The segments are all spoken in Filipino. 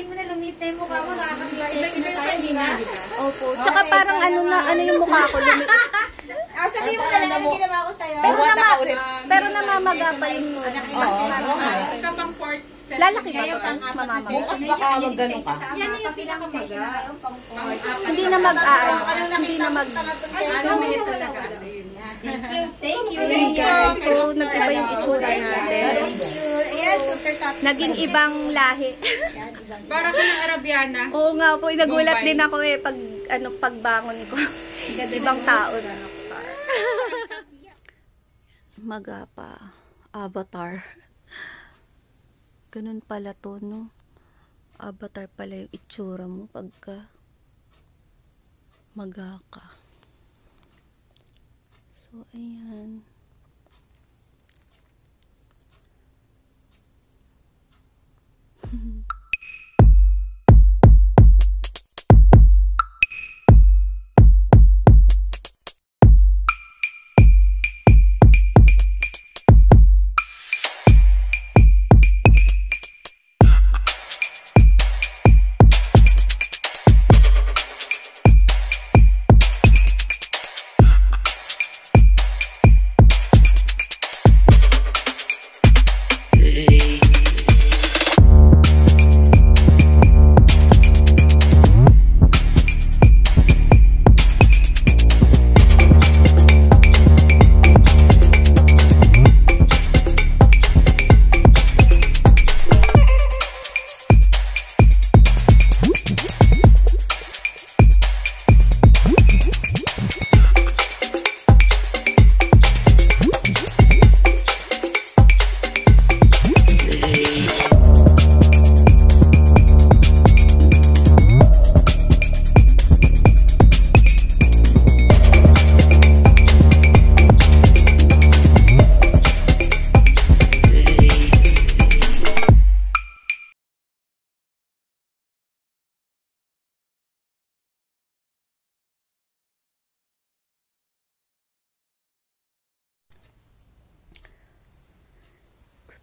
mo na lumit na yung mukha mo, nakakag-message na tayo, di ba? Opo. Tsaka parang ano yung mukha ko lumit. Sabihin mo na lang ano ginawa ko sa'yo. Pero namamaga pa yung lalaki ba ito? Mamamaga. Bukas baka mag-ganun ka. Yan yung pinakamaga. Hindi na hindi na mag Thank you. guys. So, nag-iba yung itsura natin. Ayan, super top. Naging ibang lahi. Para ka ng Arabiana. Oo nga po, nagulat din ako pag pagbangon ko. Ibang tao na. Maga pa. Avatar. Ganun pala to, no? Avatar pala yung itsura mo pagka maga ka. So, ayan.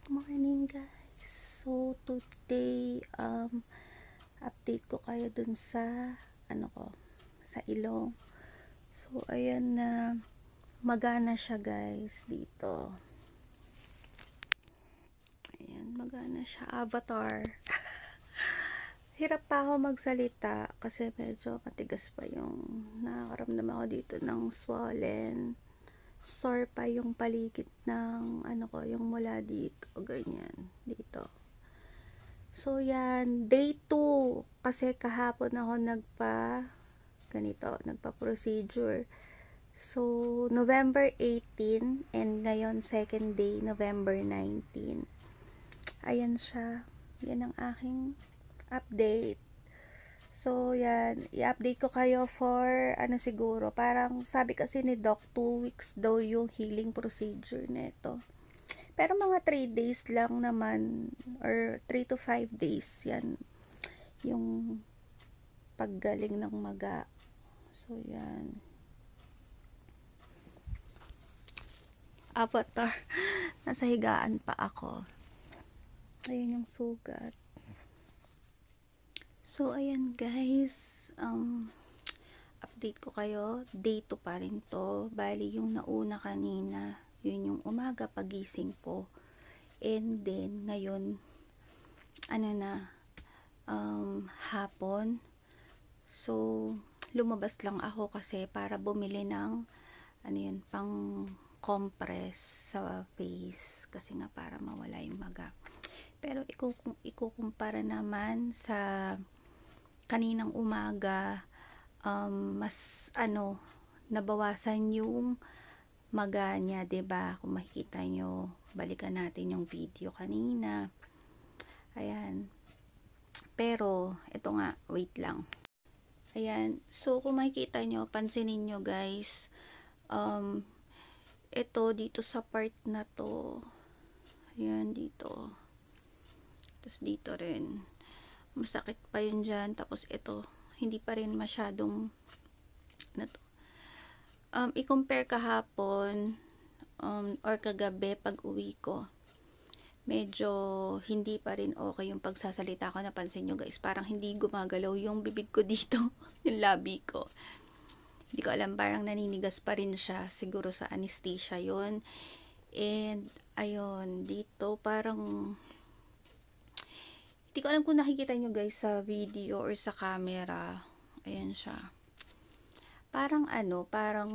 Morning guys. So today update ko kayo dun sa sa ilong. So ayan na magana siya guys dito. Ayan, magana siya. Avatar. Hirap pa ako magsalita kasi medyo matigas pa yung nakakaramdam ako dito ng swollen. Sore pa yung paligid ng yung mula dito, ganyan, dito. So yan, day 2 kasi kahapon ako nagpa procedure. So November 18 and ngayon second day, November 19. Ayan siya. Yan ang aking update. So, yan. I-update ko kayo for, siguro, parang sabi kasi ni Doc, 2 weeks daw yung healing procedure nito. Pero mga 3 days lang naman, or 3 to 5 days, yan. Yung paggaling ng maga. So, yan. Avatar. Nasa higaan pa ako. Ayun yung sugat. So, ayan guys, update ko kayo, day 2 pa rin to, bali yung nauna kanina, yun yung umaga pagising ko, and then, ngayon, hapon, so, lumabas lang ako kasi para bumili ng, pang compress sa face, kasi nga para mawala yung maga. Pero, ikukumpara naman sa kaninang umaga, mas nabawasan yung maga niya, 'di ba? Kung makikita nyo, balikan natin yung video kanina. Ayan. Pero ito nga, wait lang. Ayan. So kung makikita nyo, pansinin nyo guys, ito dito sa part na to. Ayan dito. Tapos dito rin. Masakit pa yun dyan. Tapos ito, hindi pa rin masyadong i-compare kahapon or kagabi pag uwi ko. medyo hindi pa rin okay yung pagsasalita ko. Napansin nyo guys, parang hindi gumagalaw yung bibig ko dito, yung labi ko. Hindi ko alam, parang naninigas pa rin siya. Siguro sa anesthesia yun. And, ayun, dito parang, hindi ko alam kung nakikita nyo guys sa video or sa camera. Ayan siya. Parang parang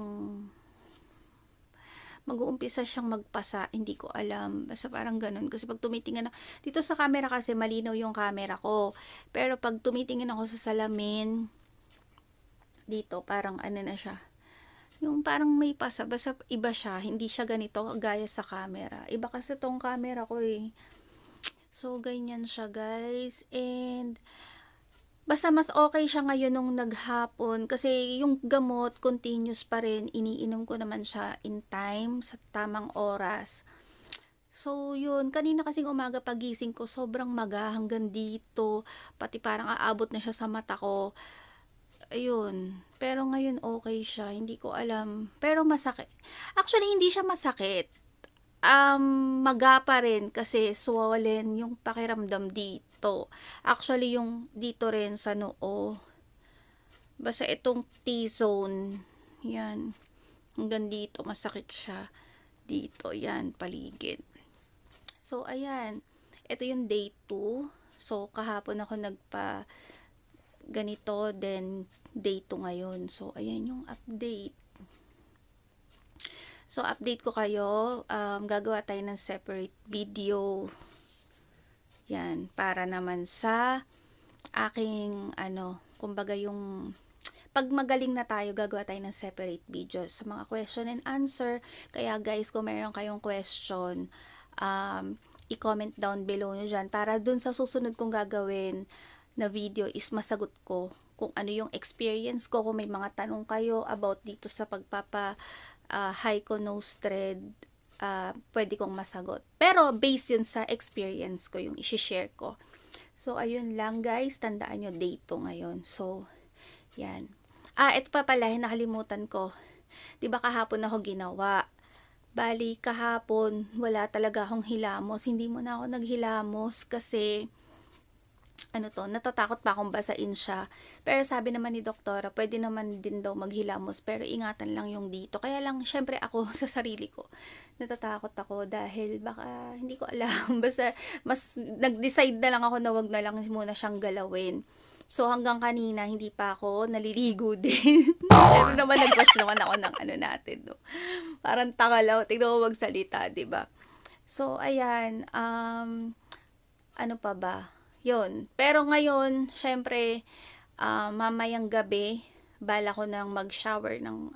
mag-uumpisa siyang magpasa, hindi ko alam, basta parang ganun, kasi pag tumitingin dito sa camera kasi malinaw yung camera ko, pero pag tumitingin ako sa salamin, dito parang na siya, yung parang may pasa, basta iba siya, hindi siya ganito gaya sa camera, iba kasi tong camera ko so ganyan siya guys. And basta mas okay siya ngayon nung naghapon kasi yung gamot continuous pa rin, iniinom ko naman siya in time, sa tamang oras. So yun, kanina kasing umaga pagising ko sobrang maga hanggang dito, pati parang aabot na siya sa mata ko. Ayun, pero ngayon okay siya, hindi ko alam, pero masakit. Actually hindi siya masakit, maga pa rin kasi swollen yung pakiramdam dito. Actually yung dito rin sa noo, basta itong T-zone, yan, hanggang dito masakit siya dito, yan, paligid. So ayan, ito yung day 2. So kahapon ako nagpa ganito, then day 2 ngayon. So ayan yung update. So, update ko kayo, gagawa tayo ng separate video. Yan, para naman sa aking, kumbaga yung, pag magaling na tayo, gagawa tayo ng separate video sa mga question and answer. Kaya guys, kung meron kayong question, i-comment down below nyo dyan, para dun sa susunod kong gagawin na video is masagot ko kung ano yung experience ko, kung may mga tanong kayo about dito sa pagpapa Hyco nose thread, pwede kong masagot. Pero based yun sa experience ko, yung i-share ko. So, ayun lang guys, tandaan nyo day 2 ngayon. So, yan. Ito pa pala, nakalimutan ko. Diba kahapon ako ginawa? Bali, kahapon, wala talaga akong hilamos. Hindi mo na ako naghilamos kasi natatakot pa akong basain siya. Pero sabi naman ni doktora, pwede naman din daw maghilamos, pero ingatan lang yung dito. Kaya lang, syempre ako sa sarili ko, natatakot ako dahil baka, hindi ko alam, basta mas nag-decide na lang ako na wag na lang muna siyang galawin. So hanggang kanina, hindi pa ako naliligo din. Pero naman nag-watch naman ako ng natin, no? Parang takalaw, tignan mo magsalita, diba? So ayan, ano pa ba? Yun. Pero ngayon, syempre, mamayang gabi, bala ko nang mag-shower ng,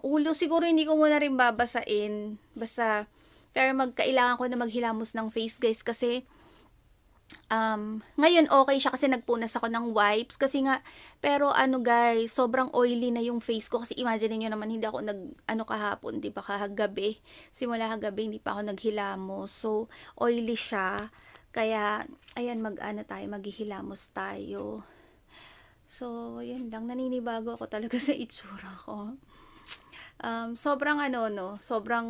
ulo. Siguro hindi ko muna rin babasain. Basta, pero kailangan ko na maghilamos ng face, guys. Kasi, ngayon okay siya kasi nagpunas ako ng wipes. Kasi nga, pero guys, sobrang oily na yung face ko. Kasi imagine niyo naman, hindi ako kahapon, di ba, kagabi. Simula kagabi, hindi pa ako naghilamos. So, oily siya. Kaya, ayan, maghihilamos tayo. So, ayan lang, naninibago ako talaga sa itsura ko. Sobrang sobrang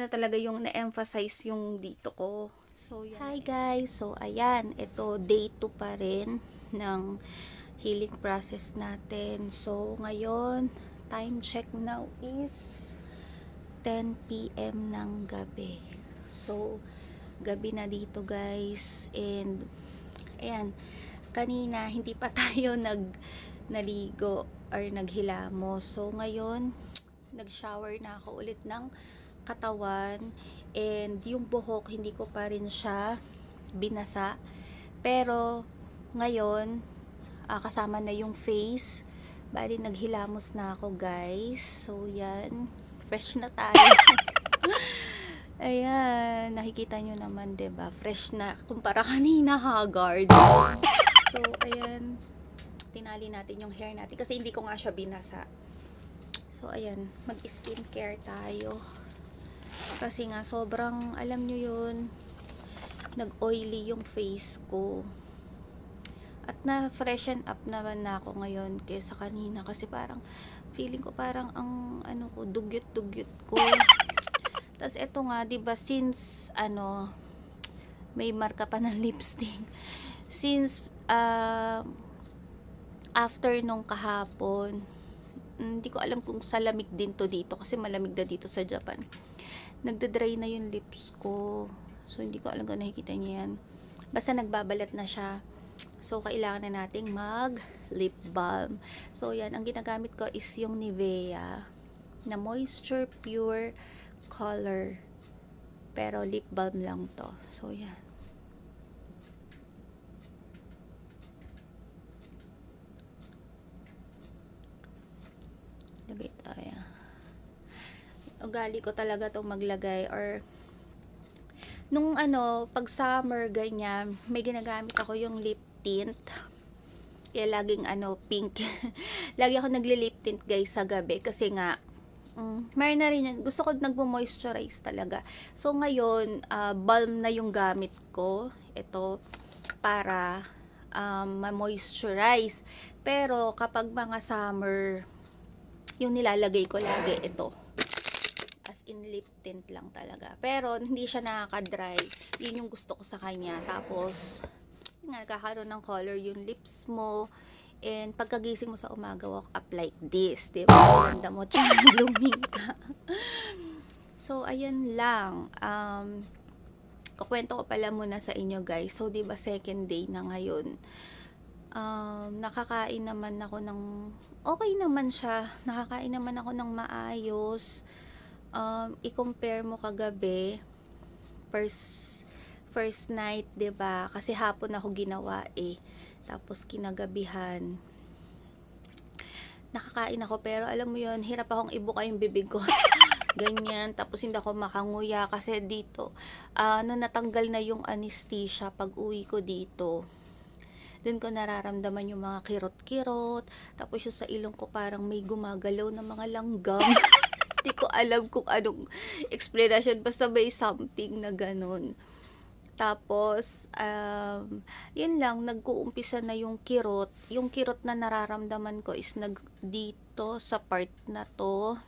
talaga yung na-emphasize yung dito ko. So, yan. Hi guys, so ayan, ito day 2 pa rin ng healing process natin. So, ngayon, time check now is 10 PM ng gabi. So, gabi na dito guys, and ayan, kanina hindi pa tayo naligo or naghilamos. So ngayon nag-shower na ako ulit ng katawan, and yung buhok hindi ko pa rin siya binasa, pero ngayon kasama na yung face. Bali naghilamos na ako guys. So yan, fresh na tayo. Ayan, nakikita nyo naman, diba? Fresh na, kumpara kanina, haggard. So, ayan, tinali natin yung hair natin kasi hindi ko nga siya binasa. So, ayan, mag-skincare tayo. Kasi nga, sobrang, alam nyo yun, nag-oily yung face ko. At na-freshen up naman na ako ngayon kaysa kanina kasi parang, feeling ko parang ang, dugyot-dugyot ko. Tas ito nga, 'di ba, since may marka pa ng lipstick. Since after nung kahapon, hindi ko alam kung sa lamig din to dito kasi malamig na dito sa Japan. Nagda-dry na yung lips ko. So hindi ko alam kung nakikita niyo yan. Basta nagbabalat na siya. So kailangan na nating mag lip balm. So yan, ang ginagamit ko is yung Nivea na Moisture Pure Color. Pero lip balm lang to. So yan. Lagay tayo. Ugali ko talaga itong maglagay or nung pag summer ganyan, may ginagamit ako yung lip tint. Kaya laging pink. Lagi ako nagli-lip tint guys sa gabi kasi nga mayroon na rin yun. Gusto ko nagmo-moisturize talaga. So ngayon, balm na yung gamit ko. Ito para ma-moisturize. Pero kapag mga summer, yung nilalagay ko lagi ito. As in lip tint lang talaga. Pero hindi siya nakaka-dry. Yun yung gusto ko sa kanya. Tapos, nagkakaroon ng color yung lips mo. And pagkagising mo sa umaga, walk up like this. Diba? Ang ganda mo. Blooming ka. So, ayan lang. Kukwento ko pala muna sa inyo guys. So, diba second day na ngayon. Nakakain naman ako ng okay naman siya. Nakakain naman ako ng maayos. I-compare mo kagabi first night, 'di ba? Kasi hapon ako ginawa tapos kinagabihan nakakain ako, pero alam mo 'yon, hirap akong ibuka yung bibig ko. Ganyan, tapos hindi ako makanguya kasi dito natanggal na yung anesthesia pag uwi ko dito. Doon ko nararamdaman yung mga kirot-kirot. Tapos yung sa ilong ko parang may gumagalaw na mga langgam. Hindi ko alam kung anong explanation. Basta may something na ganun. Tapos, yun lang, nag-uumpisa na yung kirot. Yung kirot na nararamdaman ko is dito sa part na to.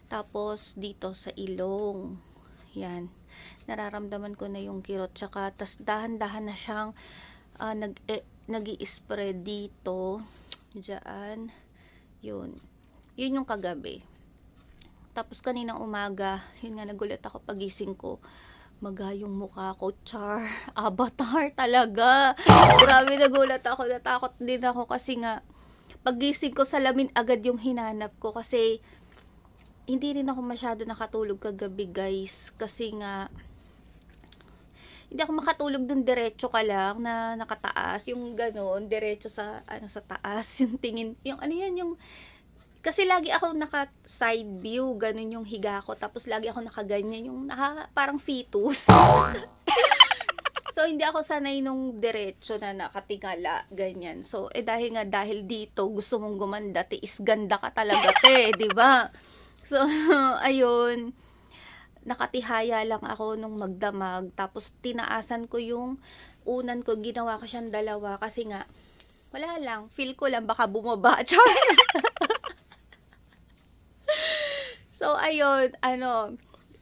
Tapos, dito sa ilong. Yan. Nararamdaman ko na yung kirot. Tsaka, tas dahan-dahan na siyang nag-i-spread dito, diyan, yun yung kagabi. Tapos kaninang umaga, yun nga, nagulat ako pagising ko, magayong mukha ko, char, avatar talaga. Grabe, nagulat ako, natakot din ako kasi nga pagising ko, salamin agad yung hinanap ko kasi hindi rin ako masyado nakatulog kagabi guys, kasi nga hindi ako makatulog dun, diretso ka lang na nakataas, yung gano'n, diretso sa sa taas, yung tingin, yung yung kasi lagi ako naka side view, ganun yung higa ko, tapos lagi ako nakaganyan, yung parang fetus. So hindi ako sanay nung diretso na nakatingala, ganyan. So dahil dito gusto mong gumanda, tiis ganda ka talaga di ba? So ayun, nakatihaya lang ako nung magdamag, tapos tinaasan ko yung unan ko, ginawa ko siyang dalawa kasi nga wala lang, feel ko lang baka bumaba. So ayun,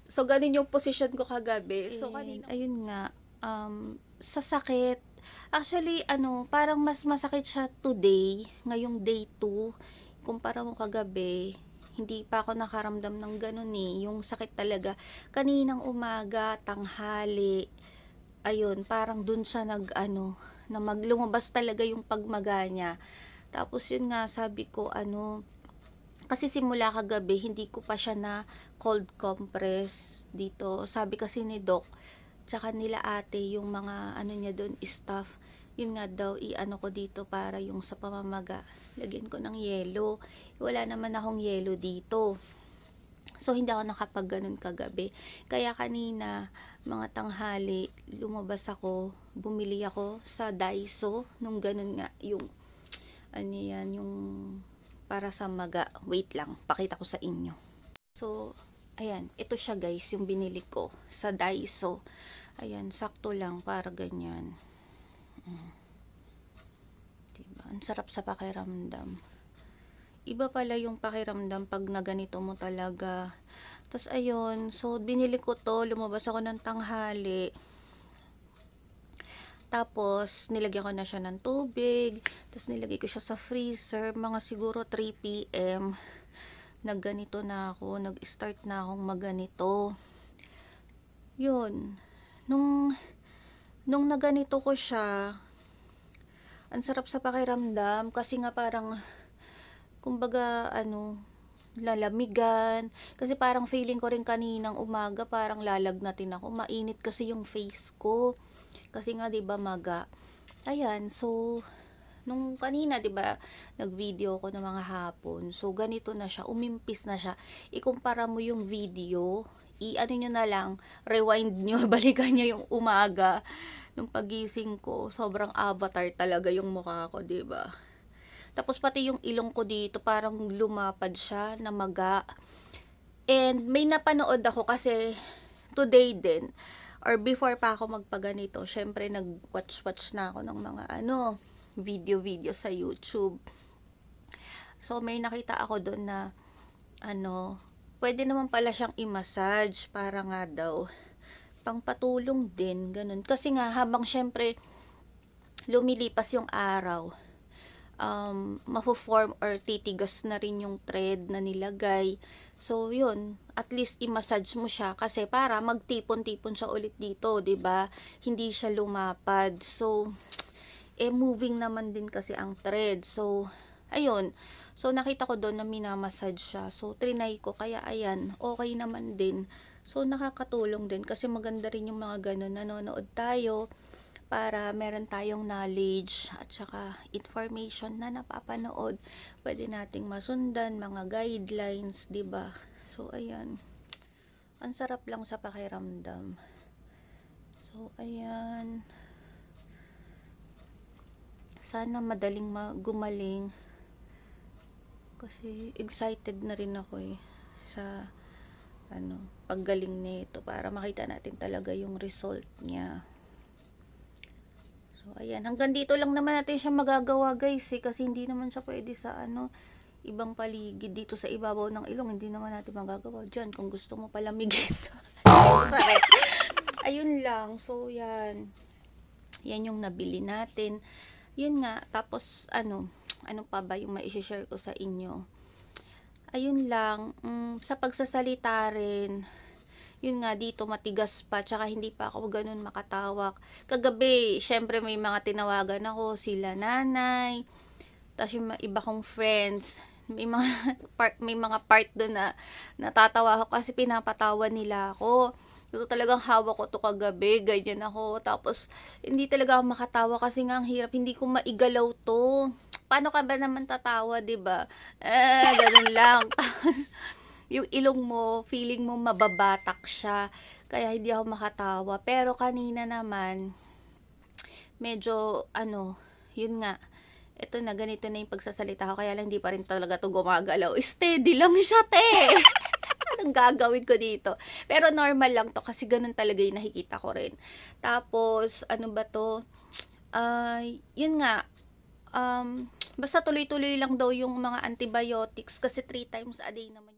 so ganun yung position ko kagabi. So kanina, ayun nga, sa sakit, actually parang mas masakit siya today, ngayong day 2 kumpara mo kagabi. Hindi pa ako nakaramdam ng ganun yung sakit talaga. Kaninang umaga, tanghali, ayun, parang dun siya na lumabas talaga yung pagmaga niya. Tapos yun nga, sabi ko, kasi simula kagabi, hindi ko pa siya na cold compress dito. Sabi kasi ni Doc, tsaka nila ate, yung mga niya dun, staff, yun nga daw, ko dito para yung sa pamamaga, lagyan ko ng yelo. Wala naman akong yelo dito. So, hindi ako nakapag-ganun kagabi. Kaya kanina, mga tanghali, lumabas ako, bumili ako sa Daiso, nung ganun nga, yung, yung para sa maga. Wait lang, pakita ko sa inyo. So, ayan, ito siya guys, yung binili ko sa Daiso. Ayan, sakto lang, para ganyan. Diba? Ang sarap sa pakiramdam. iba pala yung pakiramdam pag na ganito mo talaga. Tapos ayun, so binili ko to, lumabas ako ng tanghali. Tapos nilagyan ko na siya ng tubig, tapos nilagay ko siya sa freezer, mga siguro 3 PM. Nagganito na ako, nag-start na akong magganito. Yun, nung naganito ko siya, ang sarap sa pakiramdam kasi nga parang kumbaga lalamigan, kasi parang feeling ko rin kaninang umaga parang lalagnatin ako, mainit kasi yung face ko kasi nga 'di ba maga. Ayan, so nung kanina 'di ba nag-video ko ng mga hapon, so ganito na siya, umimpis na siya. Ikumpara mo yung video, nyo na lang, rewind nyo, balikan nyo yung umaga nung pagising ko, sobrang avatar talaga yung mukha ko, 'di ba? Tapos pati yung ilong ko dito, parang lumapad siya, namaga. And may napanood ako kasi today din, or before pa ako magpaganito, syempre nag-watch na ako ng mga video sa YouTube. So may nakita ako doon na pwede naman pala siyang i-massage para nga daw pangpatulong din, ganun. Kasi nga habang syempre lumilipas yung araw, mafo-form or titigas na rin yung thread na nilagay. So yun, at least i-massage mo siya kasi para magtipon-tipon siya ulit dito, 'di ba? Hindi siya lumapad. So moving naman din kasi ang thread. So ayun. So nakita ko doon na minamassage siya. So trinay ko, kaya ayan, okay naman din. So nakakatulong din kasi maganda rin yung mga ganun, nanonood tayo para meron tayong knowledge at saka information na napapanood, pwede nating masundan, mga guidelines, 'di ba? So ayan, ang sarap lang sa pakiramdam. So ayan, sana madaling gumaling kasi excited na rin ako sa paggaling nito para makita natin talaga yung result niya. So, ayan. Hanggang dito lang naman natin siya magagawa, guys. Kasi hindi naman siya pwede sa ibang paligid. Dito sa ibabaw ng ilong, hindi naman natin magagawa. Diyan, kung gusto mo palamigin. Sorry. Ayun lang. So, yan. Yan yung nabili natin. Yun nga. Tapos, ano pa ba yung ma-share ko sa inyo? Ayun lang. Sa pagsasalita rin, yun nga, dito matigas pa, tsaka hindi pa ako ganun makatawak. Kagabi, syempre may mga tinawagan ako, sila nanay, tapos yung iba kong friends, may mga part doon na natatawa ako kasi pinapatawa nila ako. Ito talagang hawak ko to kagabi, ganyan ako. Tapos hindi talaga ako makatawa kasi nga ang hirap, hindi ko maigalaw to. Paano ka ba naman tatawa, 'di ba? Ganun lang. Tapos yung ilong mo, feeling mo mababatak siya. Kaya hindi ako makatawa. Pero kanina naman, medyo, yun nga, ito na, ganito na yung pagsasalita ko. Kaya lang hindi pa rin talaga to gumagalaw. Steady lang siya, te! Anong gagawin ko dito? Pero normal lang to kasi ganun talaga yung nakikita ko rin. Tapos, ano ba to? Yun nga, basta tuloy-tuloy lang daw yung mga antibiotics kasi 3 times a day naman.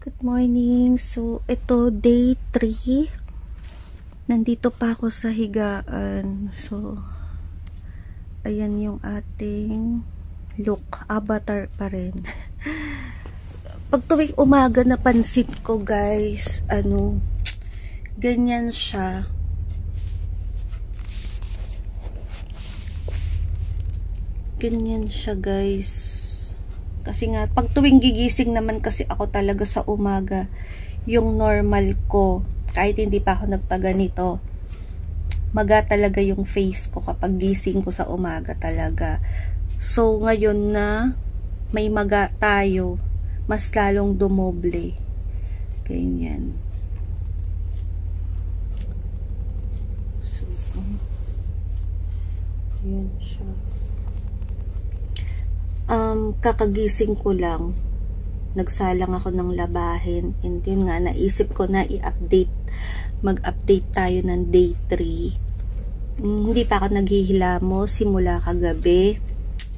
Good morning. So, ito day 3. Nandito pa ako sa higaan. So, ayan yung ating look. Avatar pa rin. Pag tuwing umaga napansin ko, guys, ganyan siya. Ganyan siya, guys. Kasi nga, pag tuwing gigising naman kasi ako talaga sa umaga, yung normal ko, kahit hindi pa ako nagpaganito, maga talaga yung face ko kapag gising ko sa umaga talaga. So, ngayon na may maga tayo, mas lalong dumoble. Ganyan. So, yun siya. Kakagising ko lang, nagsalang ako ng labahin, and yun nga, naisip ko na mag-update tayo ng day 3 Hindi pa ako naghihilamos simula kagabi.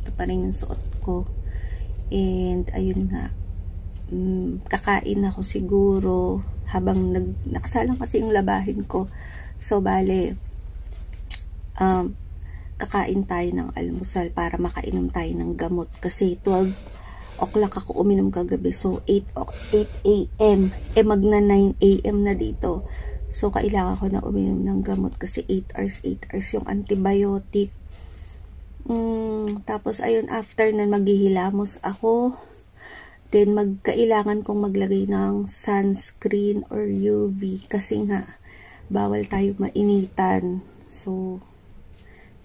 Ito pa rin yung suot ko. And ayun nga, kakain ako siguro habang nakasalang kasi yung labahin ko. So bale, kakain tayo ng almusal para makainom tayo ng gamot. Kasi 12 o'clock ako uminom kagabi. So 8 a.m. Magna 9 a.m. na dito. So kailangan ko na uminom ng gamot kasi 8 hours yung antibiotic. Tapos ayun, after nun maghihilamos ako. Then kailangan kong maglagay ng sunscreen or UV kasi nga bawal tayo mainitan. So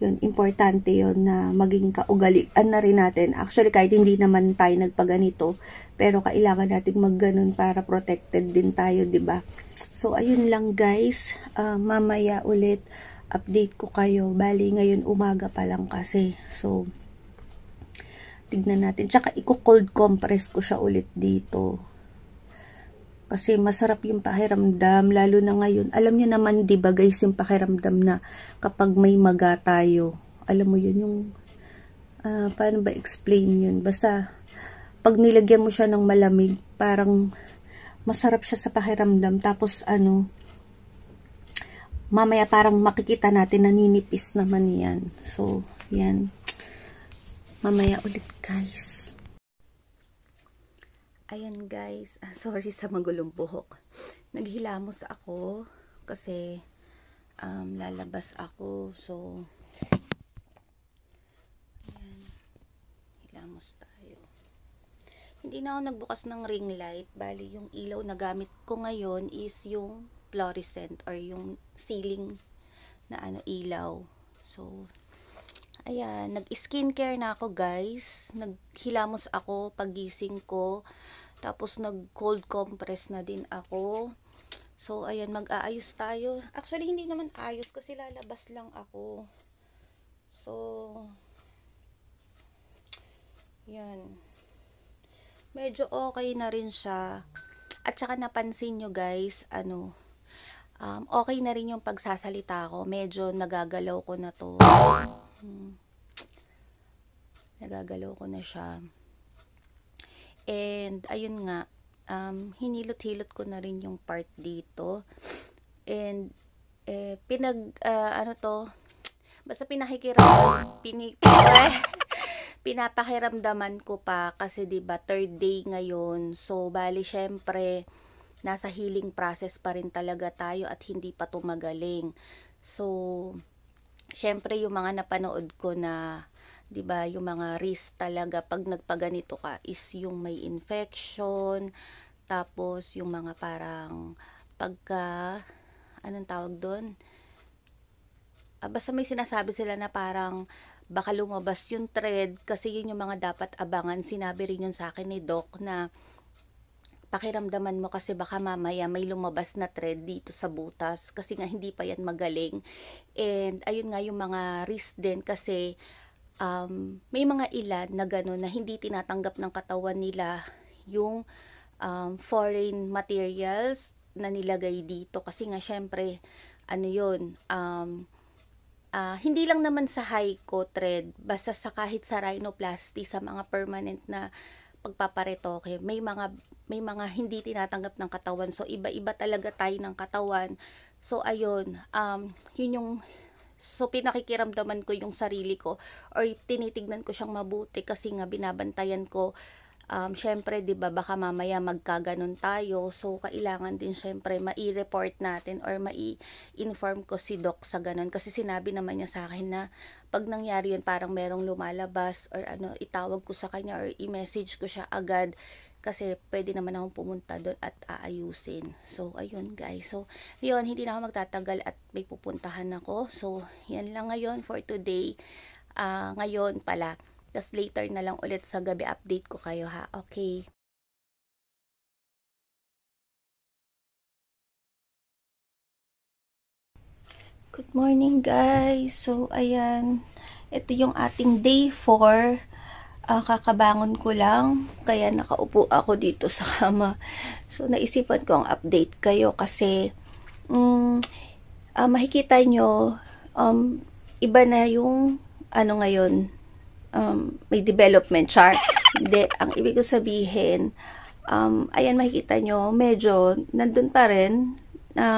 yun, importante yun na maging kaugalian na rin natin. Actually, kahit hindi naman tayo nagpaganito, pero kailangan natin magganon para protected din tayo, 'di ba? So, ayun lang guys. Mamaya ulit, update ko kayo. Bali, ngayon umaga pa lang kasi. So, tignan natin. Tsaka, i-cold compress ko siya ulit dito. Kasi masarap yung pakiramdam, lalo na ngayon. Alam niyo naman, di ba guys, yung pakiramdam na kapag may maga tayo. Alam mo yun, yung, paano ba explain yun? Basta, pag nilagyan mo siya ng malamig, parang masarap siya sa pakiramdam. Tapos, mamaya parang makikita natin naninipis naman yan. So, yan. Mamaya ulit guys. Ayan guys, sorry sa magulong buhok. Naghilamos ako kasi lalabas ako. So, ayan, hilamos tayo. Hindi na ako nagbukas ng ring light. Bali, yung ilaw na gamit ko ngayon is yung fluorescent or yung ceiling na ilaw. So, ayan, nag-skincare na ako guys. Naghilamos ako pagising ko. Tapos nag-cold compress na din ako. So, ayan, mag-aayos tayo. Actually, hindi naman ayos kasi lalabas lang ako. So, yan. Medyo okay na rin siya. At saka napansin nyo guys, okay na rin yung pagsasalita ko. Medyo nagagalaw ko na to. Nagagalaw ko na siya. And, ayun nga, hinilot-hilot ko na rin yung part dito. And, basta pinapakiramdaman ko pa kasi diba, third day ngayon. So, bali, syempre, nasa healing process pa rin talaga tayo at hindi pa tumagaling. So, syempre, yung mga napanood ko na, diba, yung mga risk talaga pag nagpaganito ka is yung may infection, tapos yung mga parang anong tawag doon? Basta may sinasabi sila na parang baka lumabas yung thread kasi yun yung mga dapat abangan. Sinabi rin yun sa akin ni Doc na pakiramdaman mo kasi baka mamaya may lumabas na thread dito sa butas kasi nga hindi pa yan magaling. And ayun nga yung mga risk din kasi may mga ilan na gano'n na hindi tinatanggap ng katawan nila yung foreign materials na nilagay dito kasi nga syempre hindi lang naman sa Hyco thread, basta sa kahit sa rhinoplasty, sa mga permanent na pagpaparetoke, may mga hindi tinatanggap ng katawan. So iba-iba talaga tayo ng katawan. So ayun, yun yung so pinakikiramdaman ko yung sarili ko or tinitignan ko siyang mabuti kasi nga binabantayan ko. Syempre, diba, baka mamaya magkaganon tayo. So, kailangan din syempre mai-report natin or mai-inform ko si Doc sa ganon. Kasi sinabi naman niya sa akin na pag nangyari yun, parang merong lumalabas or itawag ko sa kanya or i-message ko siya agad. Kasi pwede naman akong pumunta doon at aayusin. So, ayun guys. So, yun, hindi na ako magtatagal at may pupuntahan ako. So, yan lang ngayon for today. Ngayon pala. Tapos later na lang ulit sa gabi update ko kayo ha. Okay. Good morning guys. So ayan. Ito yung ating day 4. Kakabangon ko lang. Kaya nakaupo ako dito sa kama. So naisipan ko ang update kayo kasi makikita nyo Iba na yung, ano ngayon, may development chart. Hindi, ang ibig ko sabihin, ayan makikita nyo, medyo nandun pa rin,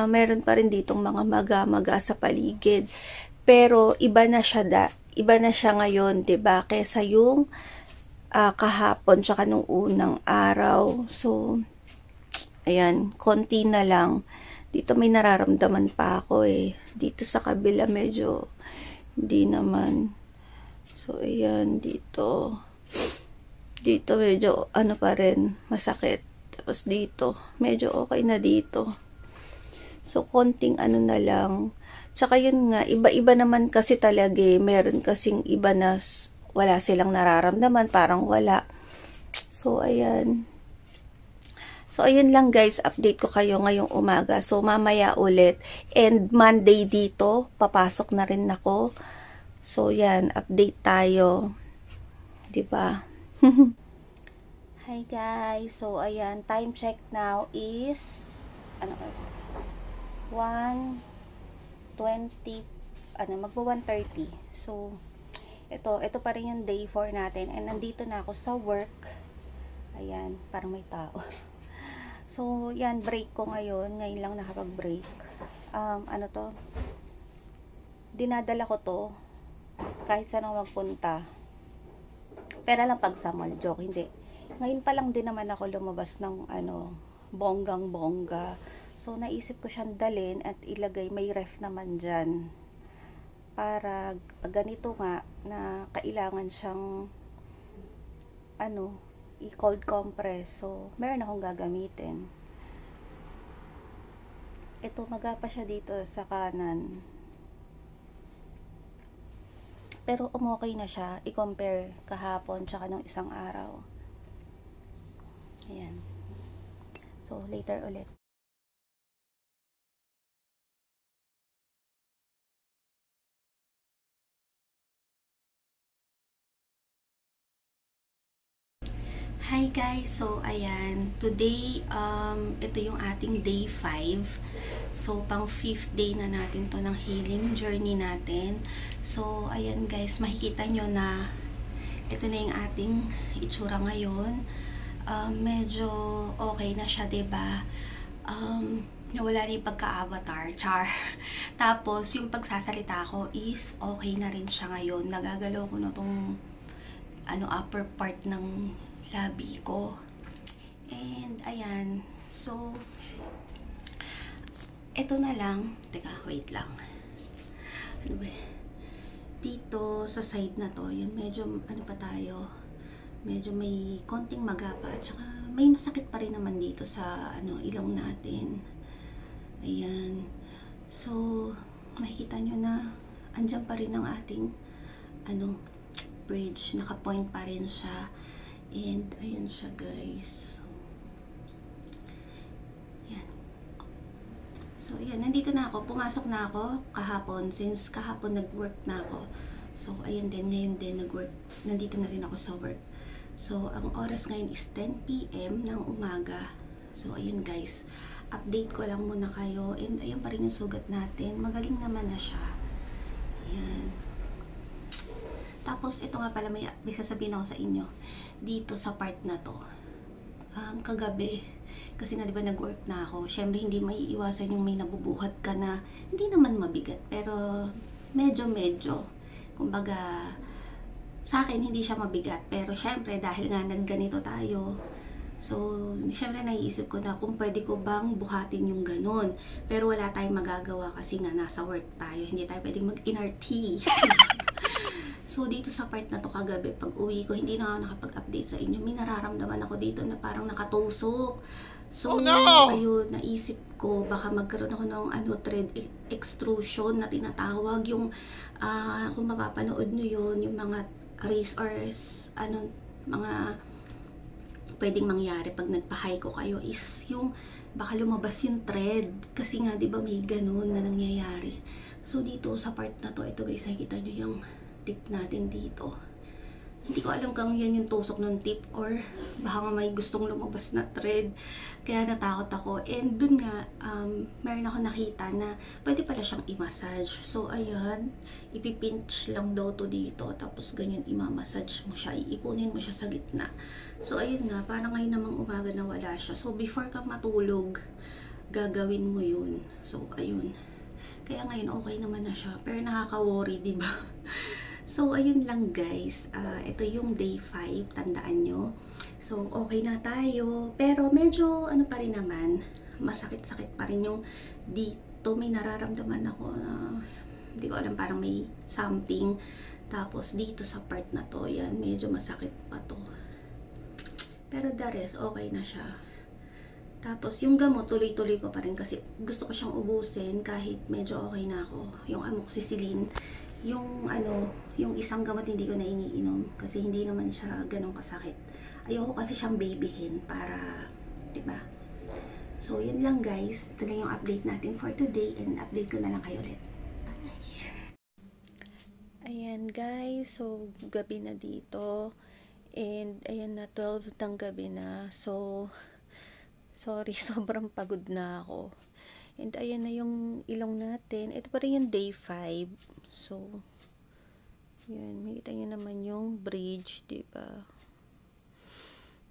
meron pa rin ditong mga maga-maga sa paligid. Pero iba na siya ngayon, 'di ba? Kaysa yung kahapon tsaka nung unang araw. So ayan, konti na lang. Dito may nararamdaman pa ako eh. Dito sa kabila medyo hindi naman. So ayan, dito medyo ano pa rin, masakit. Tapos dito, medyo okay na dito. So konting ano na lang. Tsaka yun nga, iba-iba naman kasi talaga eh. Meron kasing iba na wala silang nararamdaman, parang wala. So, ayan. So, ayun lang guys, update ko kayo ngayong umaga. So, mamaya ulit. And Monday dito, papasok na rin ako. So, yan, update tayo. Diba? Hi guys, so ayan, time check now is, ano, 1:20, magwa 1:30. So, ito pa rin yung day 4 natin. And nandito na ako sa work. Ayan, parang may tao. So, yan, break ko ngayon. Ngayon lang nakapag-break. Ano to? Dinadala ko to kahit saan ako magpunta. Pero lang pag sa mall, joke, hindi. Ngayon pa lang din naman ako lumabas ng bonggang-bongga. So, naisip ko siyang dalhin at ilagay, may ref naman dyan. Para ganito nga, na kailangan siyang, i-cold compress. So, meron akong gagamitin. Ito, maga pa siya dito sa kanan. Pero umokay na siya, i-compare kahapon tsaka nung isang araw. Ayan. So, later ulit. Hi guys! So, ayan. Today, ito yung ating day 5. So, pang 5th day na natin to ng healing journey natin. So, ayan guys, makikita nyo na ito na yung ating itsura ngayon. Medyo okay na siya, diba? Nawala na yung pagka-avatar, char. Tapos, yung pagsasalita ko is okay na rin siya ngayon. Nagagalaw ko na tong upper part ng labi ko. And, ayan. So, eto na lang. Teka, wait lang. Ano ba? Dito, sa side na to, yun, medyo, pa tayo? Medyo may konting magapa. At saka, may masakit pa rin naman dito sa, ilong natin. Ayan. So, makikita nyo na, andyan pa rin ang ating, bridge. Naka-point pa rin siya. And, ayan siya guys. Yan. So, ayan. Nandito na ako. Pumasok na ako kahapon. Since kahapon nag-work na ako. So, ayan din. Ngayon din nag-work. Nandito na rin ako sa work. So, ang oras ngayon is 10 PM ng umaga. So, ayan guys. Update ko lang muna kayo. And, ayan pa rin yung sugat natin. Magaling naman na siya. Ayan. Tapos, ito nga pala, may sasabihin ako sa inyo. Dito sa part na to. Kagabi, kasi nga diba nag-work na ako. Syempre, hindi maiiwasan yung may nabubuhat ka na, hindi naman mabigat. Pero, medyo. Kumbaga, sa akin, hindi siya mabigat. Pero, syempre, dahil nga nagganito tayo, so, syempre, naiisip ko na kung pwede ko bang buhatin yung ganun. Pero, wala tayong magagawa kasi nga nasa work tayo. Hindi tayo pwedeng mag-NRT. So, dito sa part na to kagabi, pag uwi ko, hindi na ako nakapag-update sa inyo. May nararamdaman ako dito na parang nakatusok. So, ayun, naisip ko, baka magkaroon ako ng thread extrusion na tinatawag. Yung, kung mapapanood nyo yun, yung mga race or, mga pwedeng mangyari pag nagpa-high ko kayo is yung, baka lumabas yung thread. Kasi nga, di ba may ganun na nangyayari. So, dito sa part na to, ito guys, nakikita nyo yung tip natin dito. Hindi ko alam kung yan yung tusok ng tip or baka nga may gustong lumabas na thread. Kaya natakot ako. And dun nga, meron ako nakita na pwede pala siyang i-massage. So, ayan, ipipinch lang daw to dito. Tapos, ganyan, i-massage mo siya. Iipunin mo siya sa gitna. So, ayun nga, parang ngayon namang umaga na wala siya. So, before ka matulog, gagawin mo yun. So, ayun. Kaya ngayon, okay naman na siya. Pero nakaka-worry, diba? So, ayun lang guys. Ito yung day 5. Tandaan nyo. So, okay na tayo. Pero medyo, ano pa rin naman, masakit-sakit pa rin yung dito. May nararamdaman ako na, hindi ko alam, parang may something. Tapos, dito sa part na to, yan, medyo masakit pa to. Pero the rest, okay na siya. Tapos, yung gamot, tuloy-tuloy ko pa rin kasi gusto ko siyang ubusin kahit medyo okay na ako. Yung amoxicillin, yung yung isang gamot hindi ko na iniinom kasi hindi naman siya ganun kasakit. Ayoko kasi siyang babyhin para, diba? So, yun lang guys. Ito lang yung update natin for today and update ko na lang kayo ulit. Ayan guys, so gabi na dito and ayan na 12 ng gabi na. So, sorry, sobrang pagod na ako. And ayan na yung ilong natin. Ito pa rin yung day 5. So, yan. Makita nyo naman yung bridge, diba?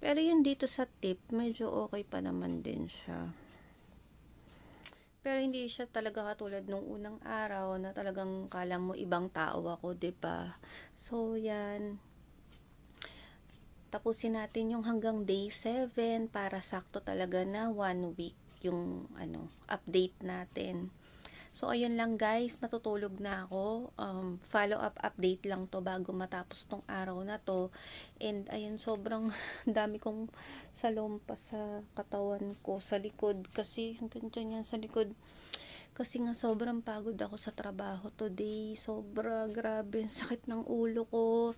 Pero yun dito sa tip, medyo okay pa naman din siya. Pero hindi siya talaga katulad nung unang araw na talagang kala mo ibang tao ako, diba? So, yan. Tapusin natin yung hanggang day 7 para sakto talaga na 1 week yung update natin. So, ayun lang guys, matutulog na ako. Follow-up update lang to bago matapos tong araw na to. And ayun, sobrang dami kong salompa sa katawan ko, sa likod. Kasi, hanggang dyan yan sa likod. Kasi nga, sobrang pagod ako sa trabaho today. Sobra, grabe, sakit ng ulo ko.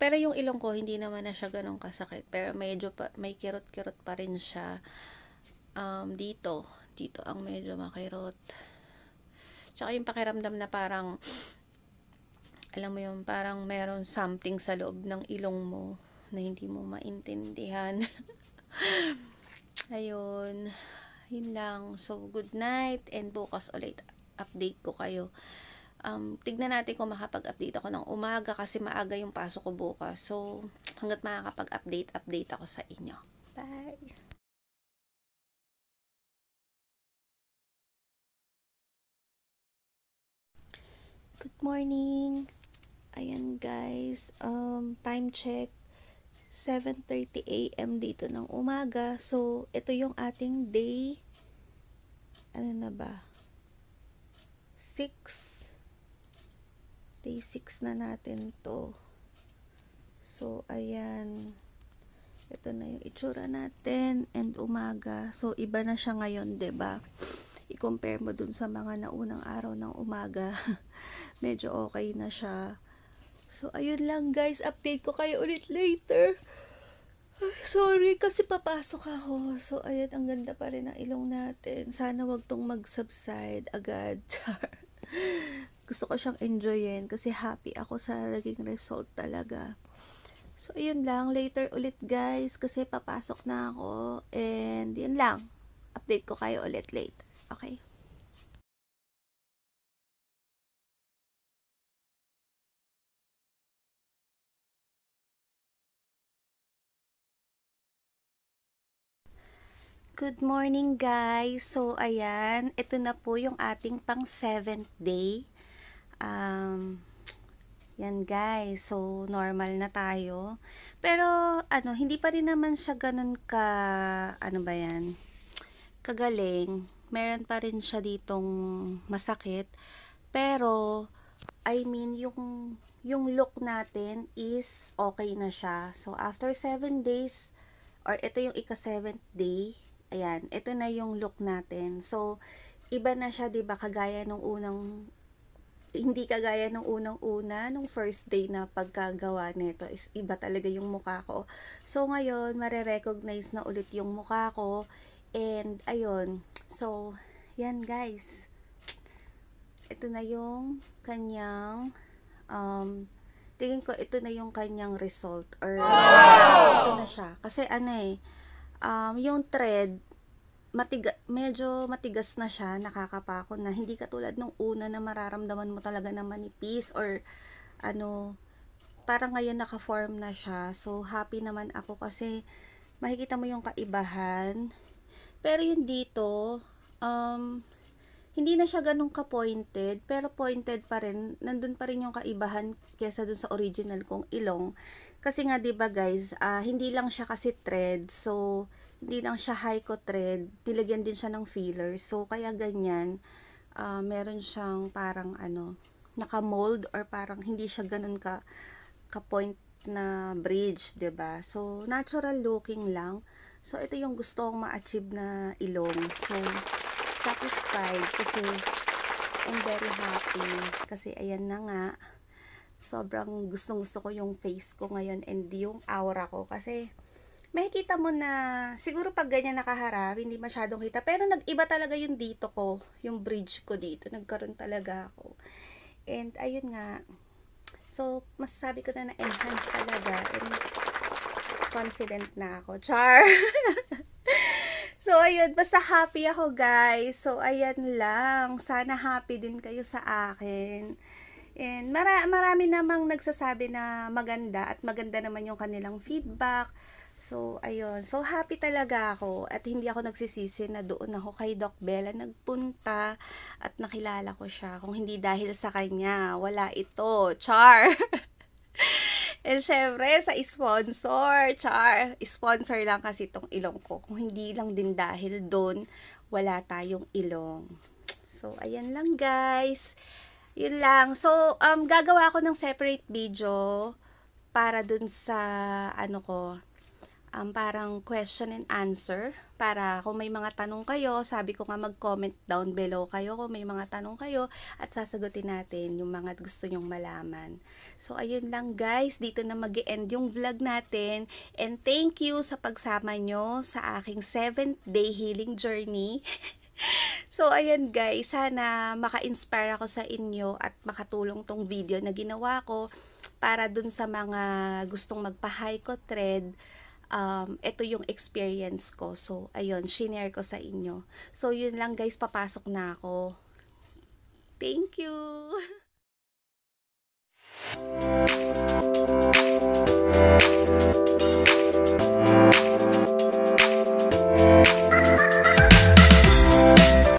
Pero yung ilong ko, hindi naman na siya ganun kasakit. Pero medyo may kirot-kirot pa rin siya. Dito ang medyo makirot. Tsaka yung pakiramdam na parang, alam mo yun, parang meron something sa loob ng ilong mo na hindi mo maintindihan. Ayun. Yun lang. So, good night. And bukas ulit update ko kayo. Tignan natin kung makapag-update ako ng umaga kasi maaga yung pasok ko bukas. So, hanggat makakapag-update ako sa inyo. Bye! Good morning! Ayan guys, time check, 7:30 AM dito ng umaga. So, ito yung ating day, ano na ba? 6. Day 6 na natin to. So, ayan. Ito na yung itsura natin and umaga. So, iba na siya ngayon, 'di ba? I-compare mo dun sa mga naunang araw ng umaga. Medyo okay na siya. So, ayun lang guys. Update ko kayo ulit later. Sorry, kasi papasok ako. So, ayun, ang ganda pa rin ng ilong natin. Sana wag tong mag-subside agad. Gusto ko siyang enjoyin kasi happy ako sa naging result talaga. So, ayun lang. Later ulit guys kasi papasok na ako. And, yun lang. Update ko kayo ulit later. Okay? Good morning guys! So, ayan. Ito na po yung ating pang 7th day. Yan guys. So, normal na tayo. Pero, hindi pa rin naman siya ganun kagaling. Meron pa rin siya ditong masakit. Pero, yung look natin is okay na siya. So, after 7 days, or ito yung ika-7th day, ayan, ito na yung look natin. So, iba na siya, diba, hindi kagaya nung unang-una, nung first day na pagkagawa nito, is iba talaga yung mukha ko. So, ngayon, mare-recognize na ulit yung mukha ko. And, ayun. So, yan guys. Ito na yung kanyang tingin ko ito na yung kanyang result or ito na siya. Kasi yung thread, medyo matigas na siya, nakakapako na. Hindi katulad nung una na mararamdaman mo talaga na manipis or parang ngayon naka-form na siya. So, happy naman ako kasi makikita mo yung kaibahan. Pero yung dito, hindi na siya ganun ka-pointed, pero pointed pa rin. Nandun pa rin yung kaibahan kesa dun sa original kong ilong. Kasi nga 'di ba guys, hindi lang siya kasi thread. So, hindi lang siya high-co thread. Nilagyan din siya ng filler. So, kaya ganyan. Meron siyang parang naka-mold or parang hindi siya ganun ka-point na bridge, 'di ba? So, natural looking lang. So, ito yung gusto kong ma-achieve na ilong. So, satisfied kasi I'm very happy kasi ayan na nga, sobrang gustong gusto ko yung face ko ngayon and yung aura ko kasi makikita mo na siguro pag ganyan nakaharap hindi masyadong kita, pero nag-iba talaga yung dito ko, yung bridge ko dito, nagkaroon talaga ako and ayun nga, so masasabi ko na na-enhance talaga and confident na ako, char. So, ayun, basta happy ako guys. So, ayan lang. Sana happy din kayo sa akin. And marami namang nagsasabi na maganda at maganda naman yung kanilang feedback. So, ayun. So, happy talaga ako at hindi ako nagsisisi na doon ako kay Doc Bella nagpunta at nakilala ko siya. Kung hindi dahil sa kanya, wala ito. Char! And syempre, sa sponsor, char, sponsor lang kasi itong ilong ko. Kung hindi lang din dahil doon, wala tayong ilong. So, ayan lang guys. Yun lang. So, gagawa ako ng separate video para dun sa, parang question and answer. Para kung may mga tanong kayo, sabi ko nga mag-comment down below kayo kung may mga tanong kayo at sasagutin natin yung mga gusto nyong malaman. So, ayun lang guys. Dito na mag-e-end yung vlog natin. And thank you sa pagsama nyo sa aking 7th day healing journey. So, ayan guys. Sana maka-inspire ako sa inyo at makatulong tong video na ginawa ko para dun sa mga gustong magpa-high-co thread. Ito yung experience ko. So, ayun, shinare ko sa inyo. So, yun lang guys, papasok na ako. Thank you!